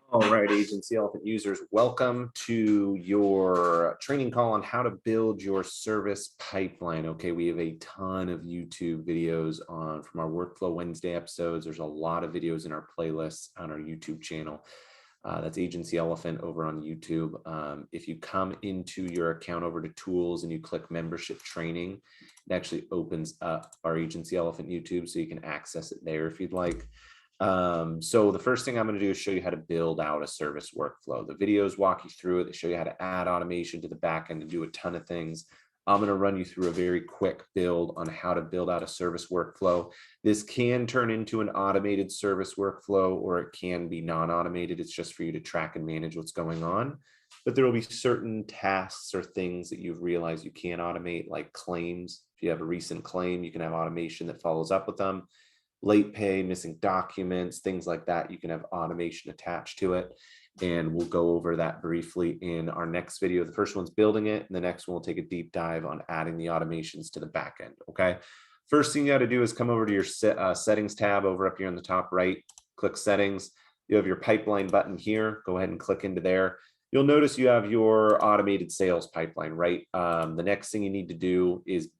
All right, Agency Elephant users, welcome to your training call on how to build your service pipeline. Okay, we have a ton of YouTube videos on from our Workflow Wednesday episodes. There's a lot of videos in our playlists on our YouTube channel. That's Agency Elephant over on YouTube. If you come into your account over to tools and you click membership training, it actually opens up our Agency Elephant YouTube so you can access it there if you'd like. So the first thing I'm going to do is show you how to build out a service workflow. The videos walk you through it. They show you how to add automation to the back end and do a ton of things. I'm going to run you through a very quick build on how to build out a service workflow. This can turn into an automated service workflow, or it can be non-automated. It's just for you to track and manage what's going on. But there will be certain tasks or things that you've realized you can't automate, like claims. If you have a recent claim, you can have automation that follows up with them. Late pay, missing documents, things like that, you can have automation attached to it. And we'll go over that briefly in our next video. The first one's building it, and the next one will take a deep dive on adding the automations to the back end. Okay. First thing you got to do is come over to your settings tab over up here on the top right, click settings. You have your pipeline button here. Go ahead and click into there. You'll notice you have your automated sales pipeline, right? The next thing you need to do is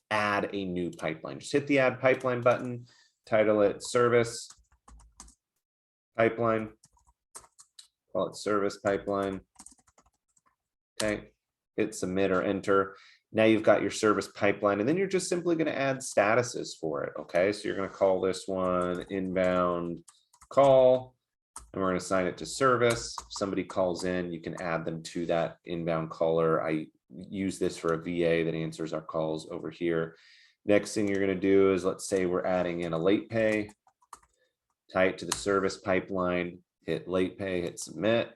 add a new pipeline. Just hit the add pipeline button, title it service pipeline, call it service pipeline. Okay, hit submit or enter. Now you've got your service pipeline, and then you're just simply going to add statuses for it. Okay, so you're going to call this one inbound call, and we're going to assign it to service. If somebody calls in, you can add them to that inbound caller. I use this for a VA that answers our calls over here. Next thing you're going to do is, let's say we're adding in a late pay, tie it to the service pipeline, hit late pay, hit submit.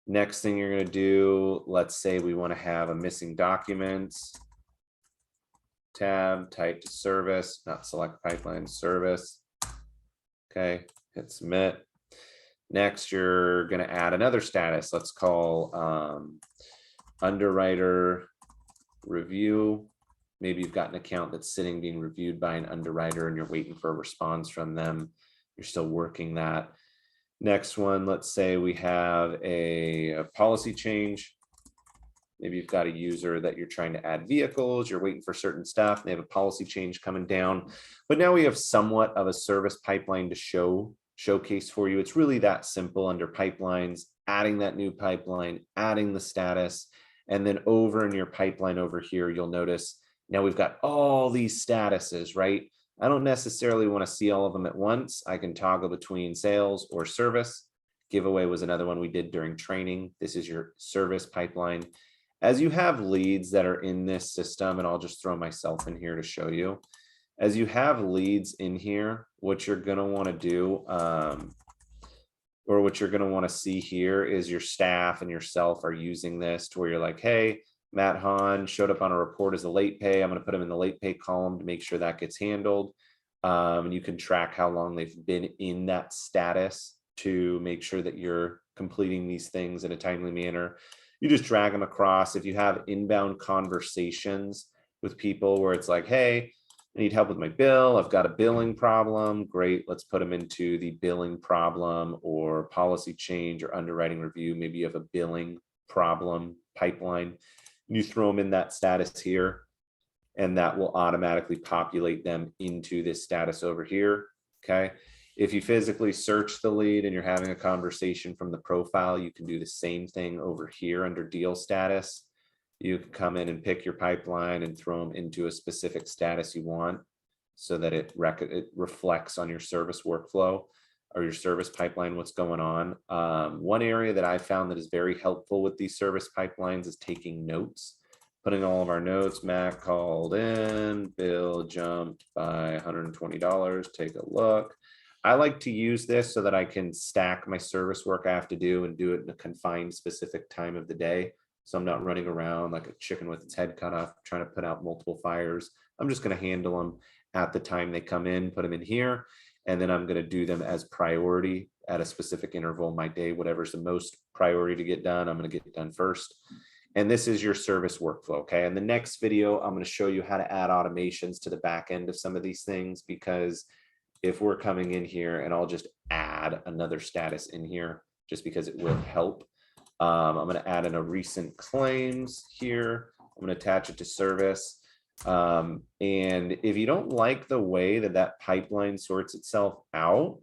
Next thing you're going to do, let's say we want to have a missing documents tab, tie it to service, not select pipeline, service. Okay, hit submit. Next, you're going to add another status. Let's call underwriter review. Maybe you've got an account that's sitting being reviewed by an underwriter and you're waiting for a response from them. You're still working that. Next one, let's say we have a policy change. Maybe you've got a user that you're trying to add vehicles, you're waiting for certain stuff, and they have a policy change coming down. But now we have somewhat of a service pipeline to showcase for you. It's really that simple under pipelines, adding that new pipeline, adding the status, and then over in your pipeline over here, you'll notice now we've got all these statuses, right? I don't necessarily want to see all of them at once. I can toggle between sales or service. Giveaway was another one we did during training. This is your service pipeline. As you have leads that are in this system, and I'll just throw myself in here to show you. As you have leads in here, what you're going to want to do, or what you're going to want to see here is your staff and yourself are using this to where you're like, hey, Matt Hahn showed up on a report as a late pay. I'm going to put him in the late pay column to make sure that gets handled. And you can track how long they've been in that status to make sure that you're completing these things in a timely manner. You just drag them across. If you have inbound conversations with people where it's like, hey, I need help with my bill. I've got a billing problem. Great. Let's put them into the billing problem or policy change or underwriting review. Maybe you have a billing problem pipeline. You throw them in that status here, and that will automatically populate them into this status over here. Okay. If you physically search the lead and you're having a conversation from the profile, you can do the same thing over here under deal status. You can come in and pick your pipeline and throw them into a specific status you want so that it reflects on your service workflow or your service pipeline, what's going on. One area that I found that is very helpful with these service pipelines is taking notes, putting all of our notes. Matt called in, bill jumped by $120. Take a look. I like to use this so that I can stack my service work I have to do and do it in a confined specific time of the day. So I'm not running around like a chicken with its head cut off, trying to put out multiple fires. I'm just going to handle them at the time they come in, put them in here. And then I'm going to do them as priority at a specific interval in my day. Whatever's the most priority to get done, I'm going to get it done first. And this is your service workflow. Okay. In the next video, I'm going to show you how to add automations to the back end of some of these things, because if we're coming in here, and I'll just add another status in here just because it will help. I'm going to add in a recent claims here. I'm going to attach it to service. And if you don't like the way that that pipeline sorts itself out,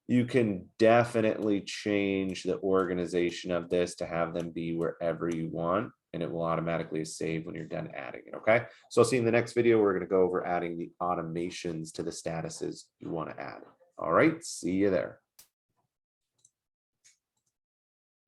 you can definitely change the organization of this to have them be wherever you want, and it will automatically save when you're done adding it. Okay, so I'll see you in the next video. We're going to go over adding the automations to the statuses you want to add. All right, see you there.